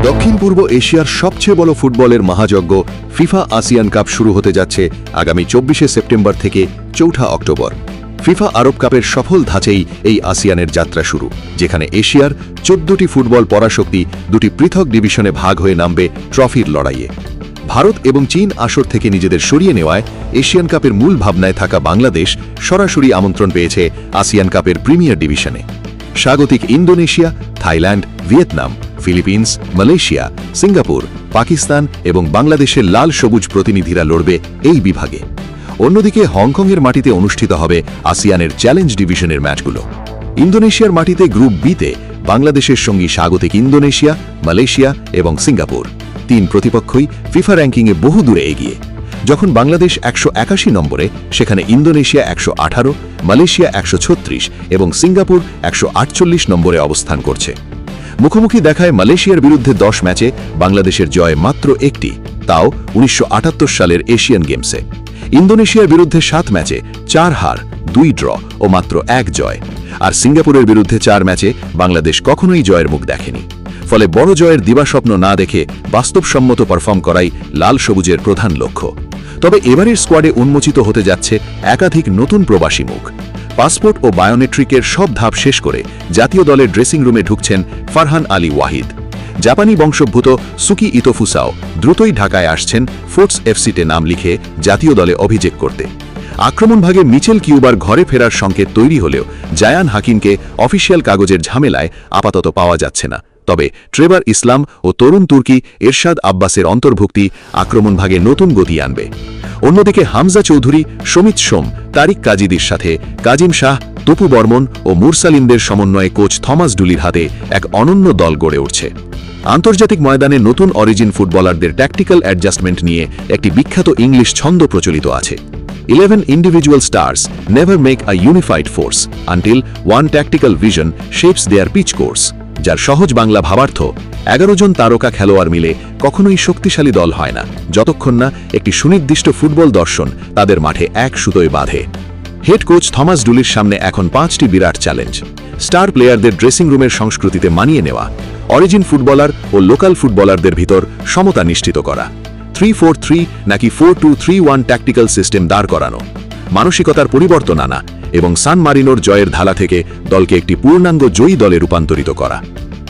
দক্ষিণ পূর্ব এশিয়ার সবচেয়ে বড় ফুটবলের মহাযজ্ঞ ফিফা আসিয়ান কাপ শুরু হতে যাচ্ছে আগামী 24 সেপ্টেম্বর থেকে 4 অক্টোবর। ফিফা আরব কাপের সফল ধাঁচেই এই আসিয়ানের যাত্রা শুরু, যেখানে এশিয়ার 14টি ফুটবল পরাশক্তি দুটি পৃথক ডিভিশনে ভাগ হয়ে নামবে ট্রফির লড়াইয়ে। ভারত এবং চীন আসর থেকে নিজেদের সরিয়ে নেওয়ায় এশিয়ান কাপের মূল ভাবনায় থাকা বাংলাদেশ সরাসরি আমন্ত্রণ পেয়েছে আসিয়ান কাপের প্রিমিয়ার ডিভিশনে। স্বাগতিক Indonesia, Thailand, Vietnam, Philippines, Malaysia, Singapore, Pakistan এবং বাংলাদেশের লাল সবুজ প্রতিনিধিরা লড়বে এই বিভাগে। অন্যদিকে হংকংয়ের মাটিতে অনুষ্ঠিত হবে আসিয়ানের চ্যালেঞ্জ ডিভিশনের ম্যাচগুলো। ইন্দোনেশিয়ার মাটিতে গ্রুপ বিতে বাংলাদেশের সঙ্গী স্বাগতিক ইন্দোনেশিয়া, মালয়েশিয়া এবং সিঙ্গাপুর। তিন প্রতিপক্ষই ফিফা র্যাঙ্কিংয়ে বহু দূরে এগিয়ে। যখন বাংলাদেশ 181 নম্বরে, সেখানে ইন্দোনেশিয়া 118, মালয়েশিয়া 136 এবং সিঙ্গাপুর 148 নম্বরে অবস্থান করছে। মুখোমুখি দেখায় মালয়েশিয়ার বিরুদ্ধে 10 ম্যাচে বাংলাদেশের জয় মাত্র একটি, তাও 1978 সালের এশিয়ান গেমসে। ইন্দোনেশিয়ার বিরুদ্ধে 7 ম্যাচে 4 হার, 2 ড্র ও মাত্র 1 জয়। আর সিঙ্গাপুরের বিরুদ্ধে 4 ম্যাচে বাংলাদেশ কখনোই জয়ের মুখ দেখেনি। ফলে বড় জয়ের দিবাস্বপ্ন না দেখে বাস্তবসম্মত পারফর্ম করাই লাল সবুজের প্রধান লক্ষ্য। তবে এবারের স্কোয়াডে উন্মোচিত হতে যাচ্ছে একাধিক নতুন প্রবাসী মুখ। পাসপোর্ট ও বায়োমেট্রিকের সব ধাপ শেষ করে জাতীয় দলের ড্রেসিং রুমে ঢুকছেন ফারহান আলী ওয়াহিদ। জাপানি বংশোদ্ভূত সুকি ইতোফুসাও দ্রুতই ঢাকায় আসছেন ফোর্টস এফসিতে নাম লিখে জাতীয় দলে অভিষেক করতে। আক্রমণভাগে মিচেল কিউবার ঘরে ফেরার সংকেত তৈরি হলেও জায়ান হাকিমকে অফিসিয়াল কাগজের ঝামেলায় আপাতত পাওয়া যাচ্ছে না। তবে ট্রেভার ইসলাম ও তরুণ তুর্কি এরশাদ আব্বাসের অন্তর্ভুক্তি আক্রমণভাগে নতুন গতি আনবে। অন্যদিকে হামজা চৌধুরী, সমিত সোম, তারিক কাজিদির সাথে কাজিম শাহ, তপু বর্মন ও মুরসালিনদের সমন্বয়ে কোচ থমাস ডুলির হাতে এক অনন্য দল গড়ে উঠছে। আন্তর্জাতিক ময়দানে নতুন অরিজিন ফুটবলারদের ট্যাকটিক্যাল অ্যাডজাস্টমেন্ট নিয়ে একটি বিখ্যাত ইংলিশ ছন্দ প্রচলিত আছে। 11 individual stars never make a unified force until one tactical vision shapes their pitch course, যার সহজ বাংলা ভাবার্থ 11 জন তারকা খেলোয়াড় মিলে কখনোই শক্তিশালী দল হয় না, যতক্ষণ না একটি সুনির্দিষ্ট ফুটবল দর্শন তাদের মাঠে এক সুতোয় বাঁধে। হেড কোচ থমাস ডুলির সামনে এখন 5টি বিরাট চ্যালেঞ্জ: স্টার প্লেয়ারদের ড্রেসিং রুমের সংস্কৃতিতে মানিয়ে নেওয়া, অরিজিন ফুটবলার ও লোকাল ফুটবলারদের ভিতর সমতা নিশ্চিত করা, 3-4-3 নাকি 4-2-3-1 ট্যাকটিক্যাল সিস্টেম দাঁড় করানো, মানসিকতার পরিবর্তন আনা এবং সান মারিনোর জয়ের ধালা থেকে দলকে একটি পূর্ণাঙ্গ জয়ী দলে রূপান্তরিত করা।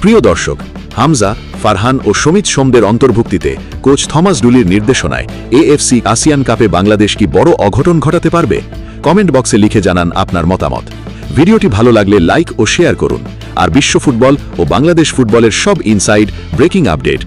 প্রিয় দর্শক, হামজা, ফারহান ও সমিত সোমদের অন্তর্ভুক্তিতে কোচ থমাস ডুলির নির্দেশনায় এএফসি আসিয়ান কাপে বাংলাদেশ কি বড় অঘটন ঘটাতে পারবে? কমেন্ট বক্সে লিখে জানান আপনার মতামত। ভিডিওটি ভালো লাগলে লাইক ও শেয়ার করুন। আর বিশ্ব ফুটবল ও বাংলাদেশ ফুটবলের সব ইনসাইড ব্রেকিং আপডেট